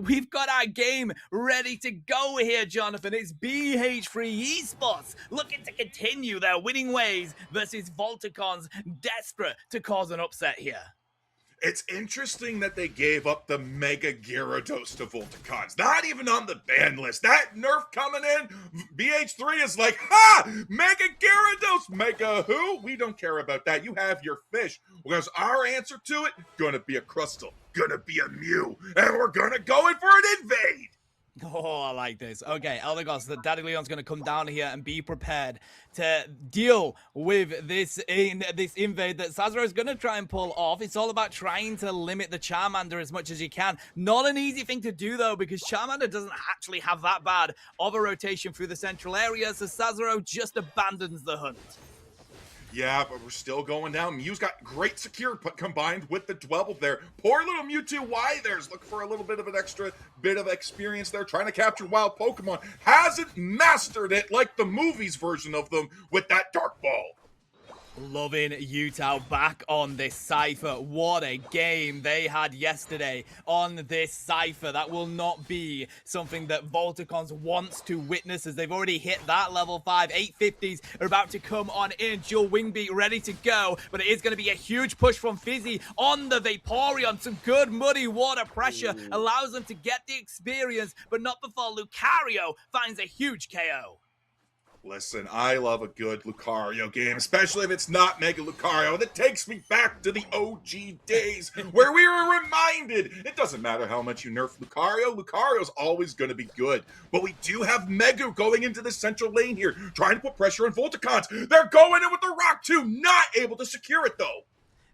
We've got our game ready to go here, Jonathan. It's BH3 Esports looking to continue their winning ways versus Volticons, desperate to cause an upset here. It's interesting that they gave up the Mega Gyarados to Volticons. Not even on the ban list. That nerf coming in, BH3 is like, ha! Mega Gyarados! Mega who? We don't care about that. You have your fish. Because our answer to it, gonna be a Crustle, gonna be a Mew, and we're gonna go in for an invade! Oh, I like this. Okay, Eldegoss, the Daddy Leon's going to come down here and be prepared to deal with this invade that Sazero is going to try and pull off. It's all about trying to limit the Charmander as much as you can. Not an easy thing to do, though, because Charmander doesn't actually have that bad of a rotation through the central area, so Sazero just abandons the hunt. Yeah, but we're still going down. Mew's got great secure, but combined with the Dwebble there. Poor little Mewtwo Y there's looking for a little bit of an extra bit of experience there, trying to capture wild Pokemon. Hasn't mastered it like the movies version of them with that Dark Ball. Loving Yutao back on this Cypher. What a game they had yesterday on this Cypher. That will not be something that Volticons wants to witness, as they've already hit that level 5. 850s are about to come on in. Dual Wing Beat ready to go, but it is going to be a huge push from Fizzy on the Vaporeon. Some good muddy water pressure allows them to get the experience, but not before Lucario finds a huge KO. Listen, I love a good Lucario game, especially if it's not Mega Lucario. That takes me back to the OG days where we were reminded it doesn't matter how much you nerf Lucario, Lucario's always going to be good. But we do have Mega going into the central lane here, trying to put pressure on Volticons. They're going in with the Rock 2, not able to secure it though.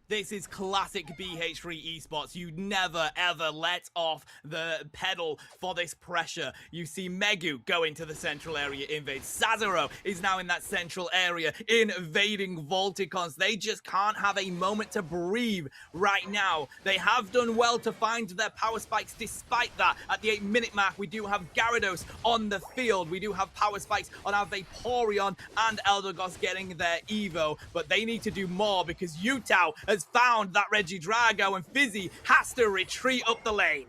This is classic BH3 Esports. You never, ever let off the pedal for this pressure. You see Megu go into the central area, invade. Sazero is now in that central area, invading Volticons. They just can't have a moment to breathe right now. They have done well to find their power spikes despite that. At the 8-minute mark, we do have Gyarados on the field. We do have power spikes on our Vaporeon and Eldegoss getting their Evo, but they need to do more because Yutao has found that Regidrago and Fizzy has to retreat up the lane.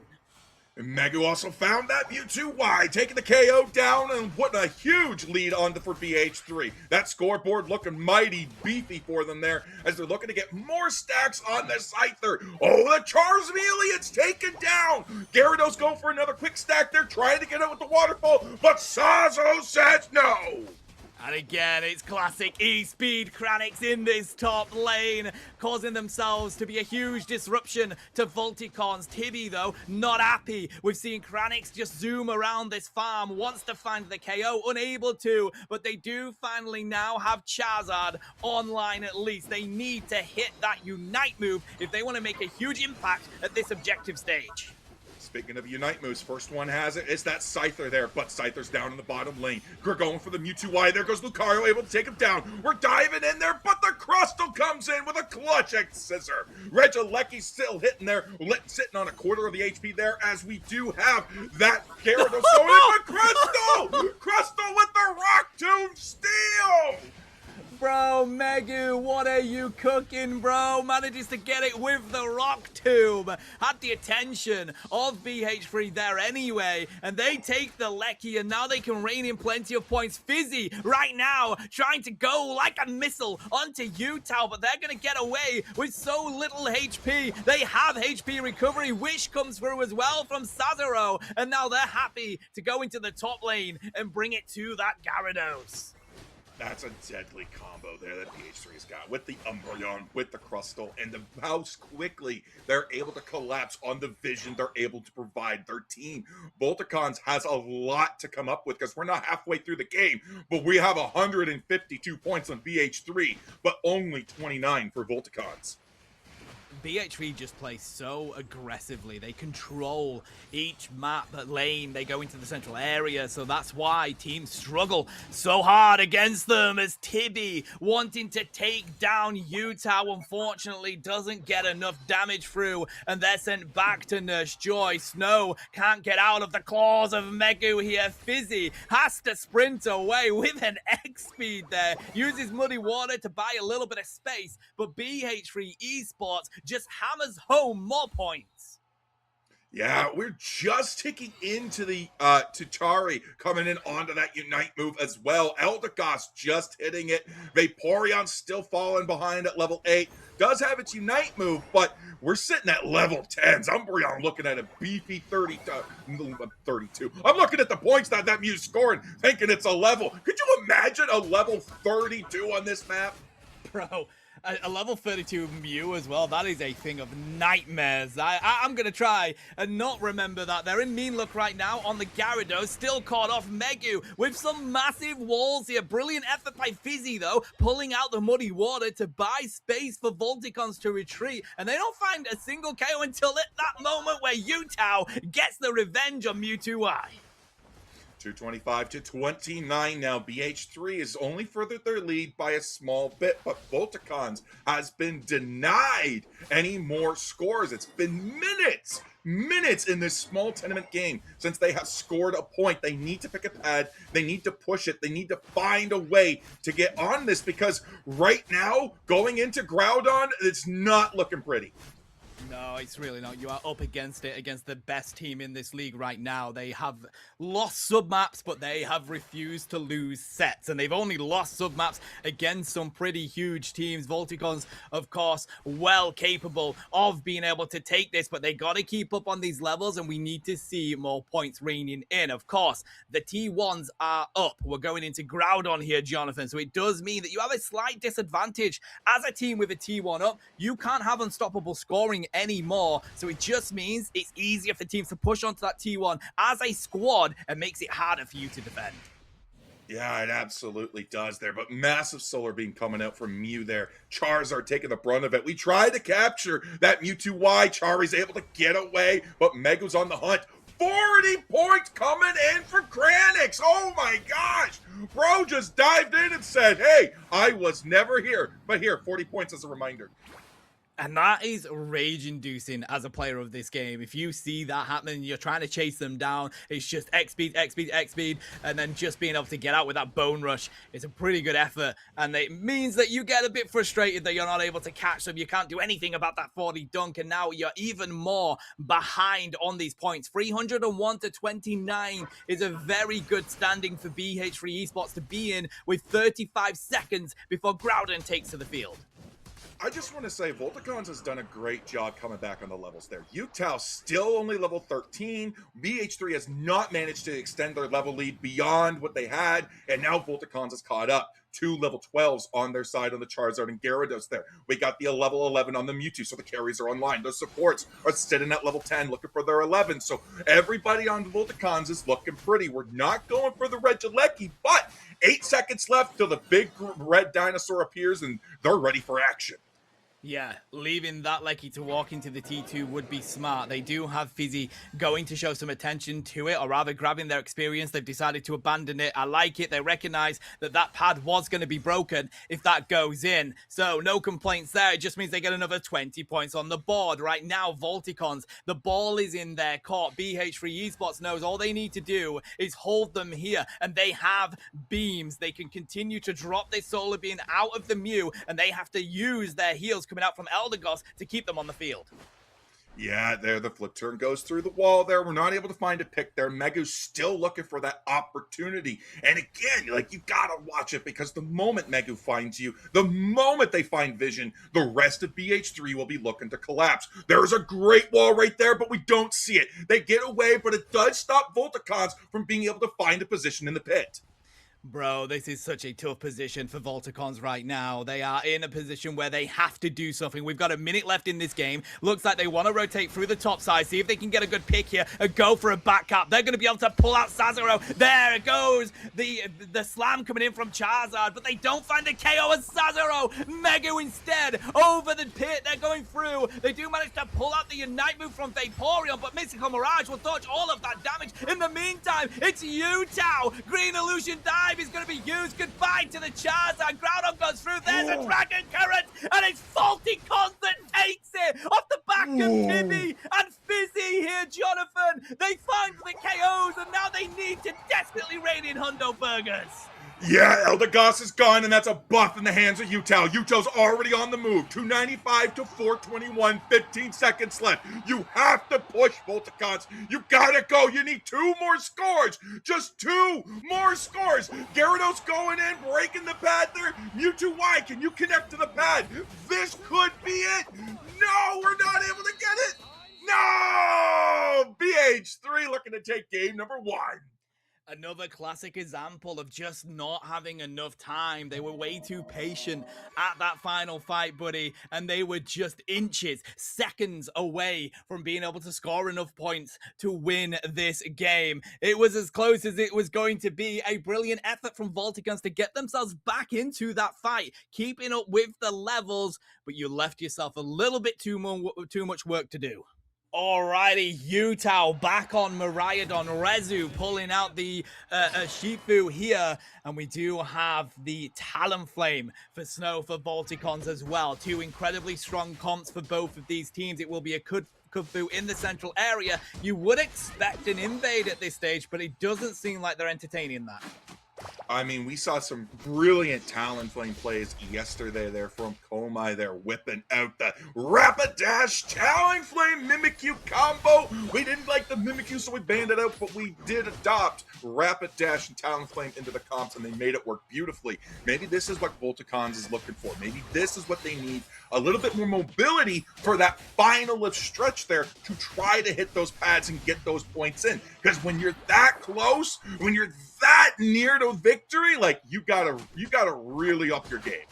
And Megu also found that Mewtwo Y, taking the KO down and putting a huge lead on for BH3. That scoreboard looking mighty beefy for them there as they're looking to get more stacks on the Scyther. Oh, the Charmeleon's taken down. Gyarados going for another quick stack. They're trying to get it with the waterfall, but Sazo says no. And again, it's classic E-Speed Kranix in this top lane, causing themselves to be a huge disruption to Volticons. Tibby, though, not happy. We've seen Kranix just zoom around this farm, wants to find the KO, unable to, but they do finally now have Charizard online at least. They need to hit that Unite move if they want to make a huge impact at this objective stage. Speaking of Unite moves, first one has it. It's that Scyther there, but Scyther's down in the bottom lane. We're going for the Mewtwo Y. There goes Lucario, able to take him down. We're diving in there, but the Crustle comes in with a clutch scissor. Regilecki's still hitting there, sitting on a quarter of the HP there, as we do have that Gyarados going in, but Crustle! Crustle with the Rock Tomb steal! Bro, Megu, what are you cooking, bro? Manages to get it with the Rock Tomb. Had the attention of BH3 there anyway, and they take the Lecky, and now they can rein in plenty of points. Fizzy, right now, trying to go like a missile onto Yutao, but they're going to get away with so little HP. They have HP recovery. Wish comes through as well from Sazero, and now they're happy to go into the top lane and bring it to that Gyarados. That's a deadly combo there that BH3's got with the Umbreon, with the Crustle, and how quickly they're able to collapse on the vision they're able to provide their team. Volticons has a lot to come up with because we're not halfway through the game, but we have 152 points on BH3, but only 29 for Volticons. BH3 just play so aggressively. They control each map lane. They go into the central area, so that's why teams struggle so hard against them, as Tibby, wanting to take down Yutao, unfortunately doesn't get enough damage through, and they're sent back to Nurse Joy. Snow can't get out of the claws of Megu here. Fizzy has to sprint away with an X-Speed there. Uses Muddy Water to buy a little bit of space, but BH3 Esports just hammers home more points. Yeah, we're just ticking into the Tutari coming in onto that Unite move as well. Eldegoss just hitting it. Vaporeon still falling behind at level 8. Does have its Unite move, but we're sitting at level 10s. I'm looking at a beefy 32. I'm looking at the points that Mew's scoring, thinking it's a level. Could you imagine a level 32 on this map? Bro, a level 32 Mew as well, that is a thing of nightmares. I'm going to try and not remember that. They're in mean luck right now on the Gyarados, still caught off Megu with some massive walls here. Brilliant effort by Fizzy, though, pulling out the muddy water to buy space for Volticons to retreat. And they don't find a single KO until at that moment where Yutao gets the revenge on Mewtwo-I. 225 to 29 now. BH3 is only furthered their lead by a small bit, but Volticons has been denied any more scores. It's been minutes in this small tournament game since they have scored a point. They need to pick a pad. They need to push it. They need to find a way to get on this, because right now, going into Groudon, it's not looking pretty. No, it's really not. You are up against it, against the best team in this league right now. They have lost submaps, but they have refused to lose sets. And they've only lost submaps against some pretty huge teams. Volticons, of course, well capable of being able to take this, but they got to keep up on these levels, and we need to see more points raining in. Of course, the T1s are up. We're going into Groudon here, Jonathan. So it does mean that you have a slight disadvantage as a team with a T1 up. You can't have unstoppable scoring anymore, so it just means it's easier for teams to push onto that T1 as a squad and makes it harder for you to defend. Yeah, it absolutely does there, but massive solar beam coming out from Mew there. Charizard taking the brunt of it. We tried to capture that Mewtwo-Y. Chari's able to get away, but Megu's on the hunt. 40 points coming in for Granix. Oh my gosh. Bro just dived in and said, hey, I was never here. But here, 40 points as a reminder. And that is rage-inducing as a player of this game. If you see that happening, you're trying to chase them down, it's just X speed, X speed, X speed, and then just being able to get out with that Bone Rush is a pretty good effort. And it means that you get a bit frustrated that you're not able to catch them. You can't do anything about that 40 dunk, and now you're even more behind on these points. 301 to 29 is a very good standing for BH3 Esports to be in with 35 seconds before Groudon takes to the field. I just want to say Volticons has done a great job coming back on the levels there. Yutao still only level 13. BH3 has not managed to extend their level lead beyond what they had, and now Volticons has caught up. 2 level 12s on their side on the Charizard and Gyarados there. We got the level 11 on the Mewtwo, so the carries are online. Those supports are sitting at level 10 looking for their 11. So everybody on Volticons is looking pretty. We're not going for the red Jalecki, but 8 seconds left till the big red dinosaur appears, and they're ready for action. Yeah, leaving that Lecky to walk into the T2 would be smart. They do have Fizzy going to show some attention to it, or rather grabbing their experience. They've decided to abandon it. I like it. They recognize that that pad was going to be broken if that goes in. So no complaints there. It just means they get another 20 points on the board. Right now, Volticons, the ball is in their court. BH3 Esports knows all they need to do is hold them here, and they have beams. They can continue to drop this solar beam out of the Mew, and they have to use their heals coming out from Eldegoss to keep them on the field. Yeah, there the flip turn goes through the wall there. We're not able to find a pick there. Megu's still looking for that opportunity. And again, like, you gotta watch it, because the moment Megu finds you, the moment they find vision, the rest of BH3 will be looking to collapse. There's a great wall right there, but we don't see it. They get away, but it does stop Volticons from being able to find a position in the pit. Bro, this is such a tough position for Volticons right now. They are in a position where they have to do something. We've got a minute left in this game. Looks like they want to rotate through the top side, see if they can get a good pick here and go for a back cap. They're going to be able to pull out Sazero. There it goes. The slam coming in from Charizard, but they don't find the KO as Sazero. Megu instead over the pit. They're going through. They do manage to pull out the Unite move from Vaporeon, but Mystical Mirage will dodge all of that damage. In the meantime, it's Yutao. Green Illusion dive is going to be used. Goodbye to the Charizard. Groudon goes through. There's a Dragon Current, and it's Volticons that takes it off the back of Tibby and Fizzy here, Jonathan. They find the KOs, and now they need to desperately rein in Hundo Burgers. Yeah, Eldegoss is gone, and that's a buff in the hands of Utah. Utah's already on the move. 295 to 421, 15 seconds left. You have to push, Volticons. You gotta go. You need 2 more scores. Just 2 more scores. Gyarados going in, breaking the pad there. Mewtwo Y, can you connect to the pad? This could be it. No, we're not able to get it. No! BH3 looking to take game number 1. Another classic example of just not having enough time. They were way too patient at that final fight, buddy, and they were just inches, seconds away from being able to score enough points to win this game. It was as close as it was going to be. A brilliant effort from Volticons to get themselves back into that fight, keeping up with the levels, but you left yourself a little bit too much work to do. Alrighty, Utah back on Miraidon. Rezu pulling out the Shifu here. And we do have the Talonflame for Snow for Volticons as well. 2 incredibly strong comps for both of these teams. It will be a Kung-Fu in the central area. You would expect an invade at this stage, but it doesn't seem like they're entertaining that. I mean, we saw some brilliant Talonflame plays yesterday there from Komai. They're whipping out the Rapidash Talonflame Mimikyu combo. We didn't like the Mimikyu, so we banned it out, but we did adopt Rapidash and Talonflame into the comps, and they made it work beautifully. Maybe this is what Volticons is looking for. Maybe this is what they need. A little bit more mobility for that final stretch there to try to hit those pads and get those points in. Because when you're that close, when you're that near to victory, like you gotta really up your game.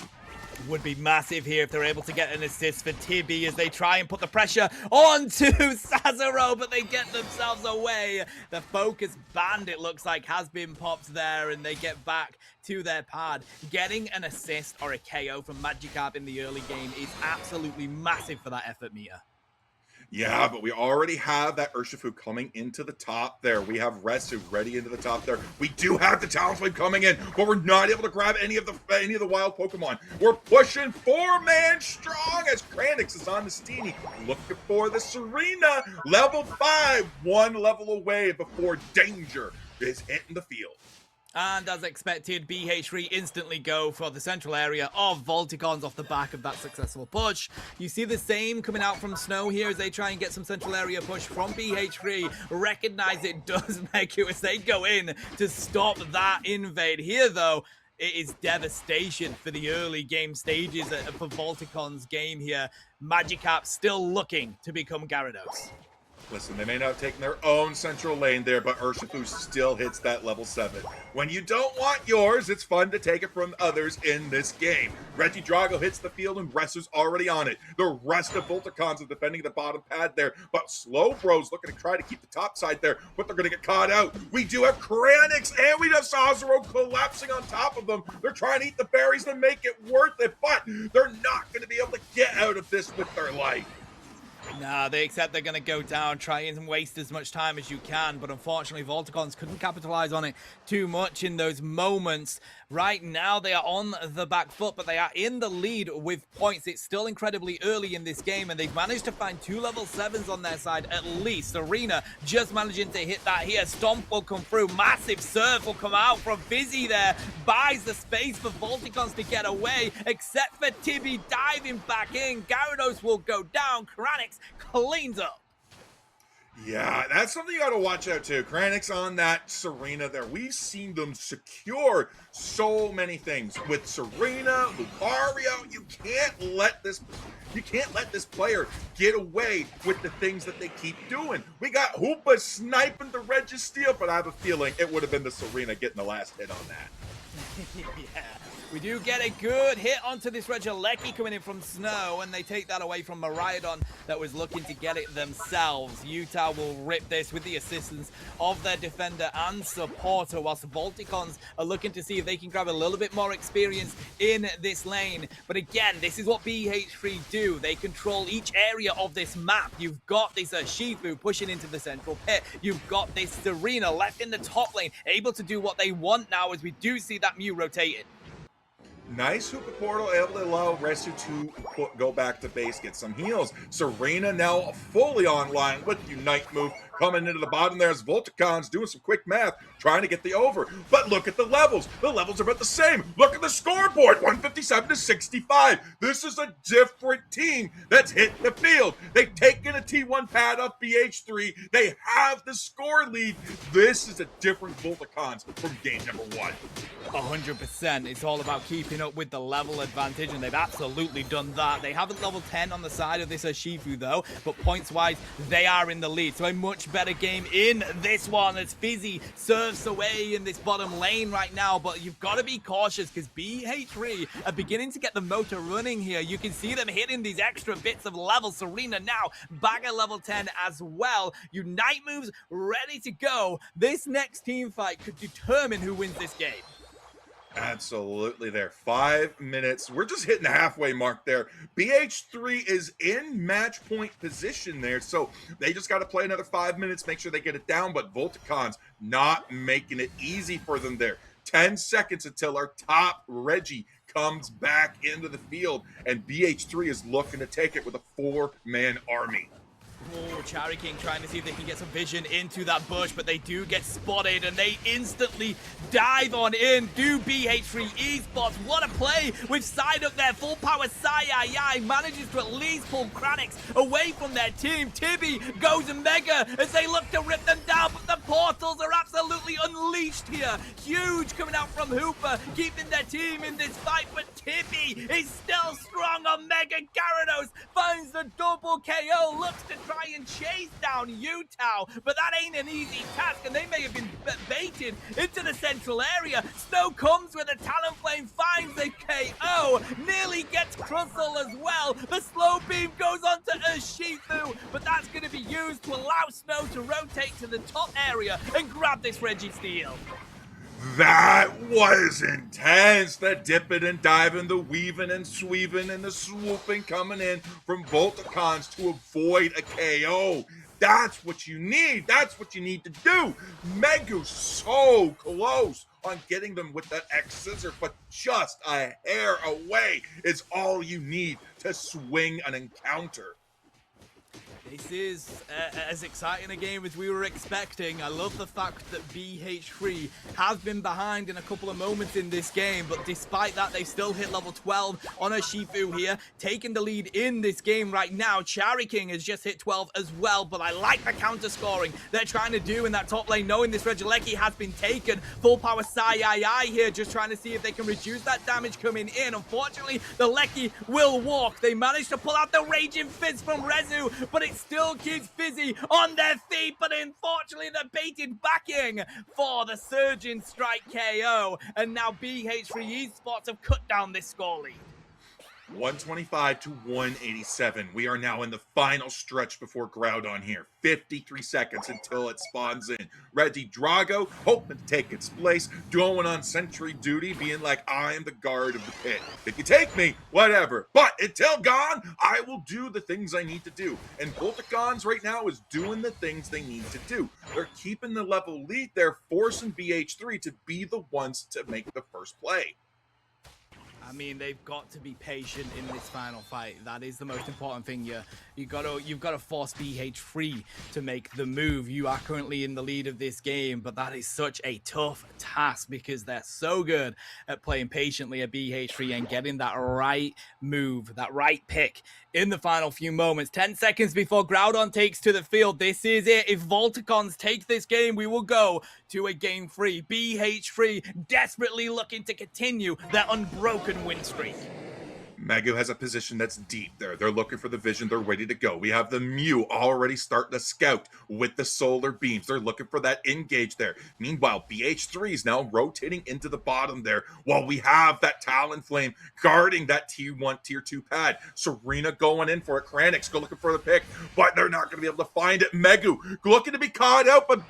Would be massive here if they're able to get an assist for Tibby as they try and put the pressure onto Sazero, but they get themselves away. The focus band, it looks like, has been popped there, and they get back to their pad. Getting an assist or a KO from Magikarp in the early game is absolutely massive for that effort meter. Yeah, but we already have that Urshifu coming into the top there. We have Resu ready into the top there. We do have the Talonflame coming in, but we're not able to grab any of the wild Pokemon. We're pushing 4-man strong as Kranix is on the Steenie. Looking for the Serena. Level 5, 1 level away before danger is hitting the field. And as expected, BH3 instantly go for the central area of Volticons off the back of that successful push. You see the same coming out from Snow here as they try and get some central area push from BH3. Recognize it does make it as they go in to stop that invade. Here, though, it is devastation for the early game stages for Volticons' game here. Magikarp still looking to become Gyarados. Listen, they may not have taken their own central lane there, but Urshifu still hits that level 7. When you don't want yours, it's fun to take it from others in this game. Regidrago hits the field and Resu's already on it. The rest of Volticons are defending the bottom pad there, but Slowbro's looking to try to keep the top side there, but they're going to get caught out. We do have Kranix and we have Sazero collapsing on top of them. They're trying to eat the berries to make it worth it, but they're not going to be able to get out of this with their life. Nah, they accept they're going to go down, try and waste as much time as you can, but unfortunately Volticons couldn't capitalize on it too much in those moments. Right now they are on the back foot, but they are in the lead with points. It's still incredibly early in this game, and they've managed to find 2 level 7s on their side at least. Arena just managing to hit that here. Stomp will come through. Massive Surf will come out from Fizzy there. Buys the space for Volticons to get away, except for Tibby diving back in. Gyarados will go down. Kranix cleans up. Yeah, that's something you got to watch out too. Kranix on that Serena there. We've seen them secure so many things with Serena, Lucario. You can't let this player get away with the things that they keep doing. We got Hoopa sniping the Registeel, but I have a feeling it would have been the Serena getting the last hit on that. Yeah. We do get a good hit onto this Regieleki coming in from Snow, and they take that away from Miraidon that was looking to get it themselves. Utah will rip this with the assistance of their defender and supporter, whilst Volticons are looking to see if they can grab a little bit more experience in this lane. But again, this is what BH3 do. They control each area of this map. You've got this Shifu pushing into the central pit. You've got this Serena left in the top lane, able to do what they want now as we do see that Mew rotated. Nice Hoopa Portal, able to allow Resu to go back to base, get some heals. Serena now fully online with Unite move. coming into the bottom there as Volticons doing some quick math, trying to get the over. But look at the levels. The levels are about the same. Look at the scoreboard, 157 to 65. This is a different team that's hit the field. They've taken a T1 pad off BH3. They have the score lead. This is a different Volticons from game number 1. 100%. It's all about keeping up with the level advantage, and they've absolutely done that. They haven't level 10 on the side of this Urshifu, though, but points-wise, they are in the lead. So a much better game in this one as Fizzy serves away in this bottom lane right now, but you've got to be cautious because BH3 are beginning to get the motor running here. You can see them hitting these extra bits of level. Serena now back at level 10 as well. Unite moves ready to go. This next team fight could determine who wins this game. Absolutely there. 5 minutes. We're just hitting the halfway mark there. BH3 is in match point position there, so they just got to play another 5 minutes, make sure they get it down, but Volticons not making it easy for them there. 10 seconds until our top Reggie comes back into the field, and BH3 is looking to take it with a 4-man army. Oh, Cherry King trying to see if they can get some vision into that bush, but they do get spotted and they instantly dive on in. Do BH3 Esports. What a play with side up there. Full power Sai manages to at least pull Kranix away from their team. Tibby goes mega as they look to rip them down, but the portals are absolutely unleashed here. Huge coming out from Hooper, keeping their team in this fight, but Tibby is still strong on Mega. Gyarados finds the double KO, looks to try and chase down Utah, but that ain't an easy task, and they may have been baited into the central area. Snow comes with a Talonflame, finds the KO, nearly gets Crustle as well. The slow beam goes on to Urshifu, but that's going to be used to allow Snow to rotate to the top area and grab this Registeel. That was intense. The dipping and diving, the weaving and sweeving, and the swooping coming in from Volticons to avoid a KO. That's what you need. That's what you need to do. Megu's so close on getting them with that X scissor, but just a hair away is all you need to swing an encounter. This is as exciting a game as we were expecting. I love the fact that BH3 has been behind in a couple of moments in this game, but despite that, they still hit level 12 on Urshifu here, taking the lead in this game right now. Cherry King has just hit 12 as well, but I like the counter scoring they're trying to do in that top lane, knowing this Regieleki has been taken. Full power Sai here, just trying to see if they can reduce that damage coming in. Unfortunately, the Lecky will walk. They managed to pull out the Raging Fizz from Rezu, but it still keeps Fizzy on their feet, but unfortunately they're baited backing for the Surgeon Strike KO, and now BH3 Esports have cut down this score lead. 125 to 187. We are now in the final stretch before Groudon here. 53 seconds until it spawns in. Ready Drago, hoping to take its place, going on sentry duty, being like, I am the guard of the pit. If you take me, whatever. But until gone, I will do the things I need to do. And Volticons right now is doing the things they need to do. They're keeping the level lead. They're forcing BH3 to be the ones to make the first play. I mean, they've got to be patient in this final fight. That is the most important thing here. You've got to force BH3 to make the move. You are currently in the lead of this game, but that is such a tough task because they're so good at playing patiently at BH3 and getting that right move, that right pick in the final few moments. 10 seconds before Groudon takes to the field. This is it. If Volticons take this game, we will go to a game 3. BH3 desperately looking to continue their unbroken win streak. Megu has a position that's deep there. They're looking for the vision. They're ready to go. We have the Mew already starting to scout with the solar beams. They're looking for that engage there. Meanwhile, BH3 is now rotating into the bottom there while we have that Talonflame guarding that T1, Tier 2 pad. Serena going in for it. Kranix go looking for the pick, but they're not going to be able to find it. Megu looking to be caught out, but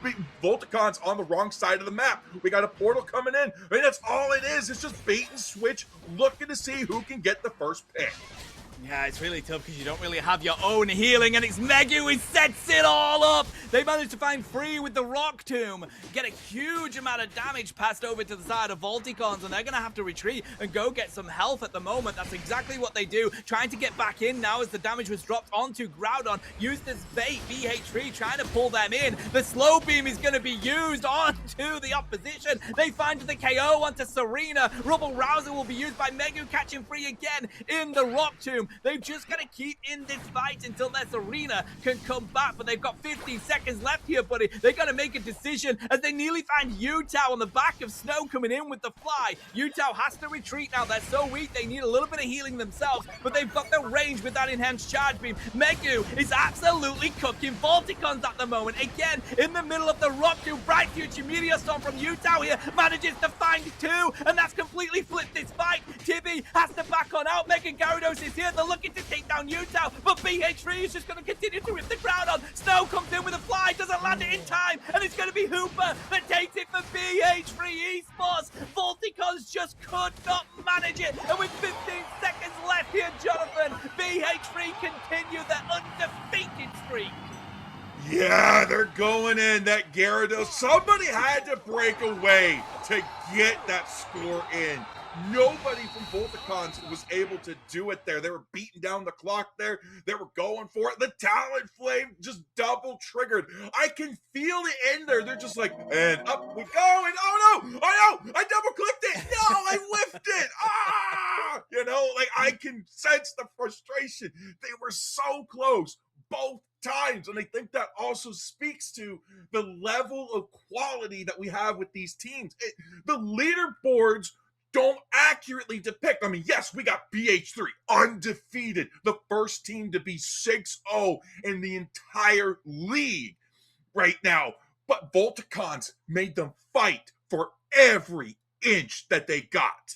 Volticon's on the wrong side of the map. We got a portal coming in. I mean, that's all it is. It's just bait and switch, looking to see who can get the first pick. Yeah, it's really tough because you don't really have your own healing, and it's Megu who sets it all up. They managed to find free with the Rock Tomb, get a huge amount of damage passed over to the side of Volticons, and they're going to have to retreat and go get some health at the moment. That's exactly what they do, trying to get back in now as the damage was dropped onto Groudon. Used as bait, BH3 trying to pull them in. The slow beam is going to be used onto the opposition. They find the KO onto Serena. Rubble Rouser will be used by Megu, catching free again in the Rock Tomb. They've just got to keep in this fight until their Serena can come back, but they've got 15 seconds left here, buddy. They got to make a decision as they nearly find Utah on the back of Snow coming in with the fly. Utah has to retreat now. They're so weak, they need a little bit of healing themselves, but they've got the range with that enhanced charge beam. Megu is absolutely cooking Volticons at the moment. Again, in the middle of the Rock Tomb, Bright Future Meteor Storm from Utah here manages to find two, and that's completely flipped this fight. Tibby has to back on out. Mega Gyarados is here. They're looking to take down Utah, but BH3 is just going to continue to rip the ground on. Snow comes in with a fly, doesn't land it in time, and it's going to be Hooper that takes it for BH3 Esports. Volticons just could not manage it, and with 15 seconds left here, Jonathan, BH3 continue their undefeated streak. Yeah, they're going in. That Gyarados, somebody had to break away to get that score in. Nobody from Volticons was able to do it there. They were beating down the clock there. They were going for it. The Talent Flame just double triggered. I can feel it in there. They're just like, and up we go. And oh no, I double clicked it. No, I whiffed it. You know, like I can sense the frustration. They were so close both times, and I think that also speaks to the level of quality that we have with these teams. The leaderboards don't accurately depict. I mean, yes, we got BH3 undefeated, the first team to be 6-0 in the entire league right now, but Volticons made them fight for every inch that they got.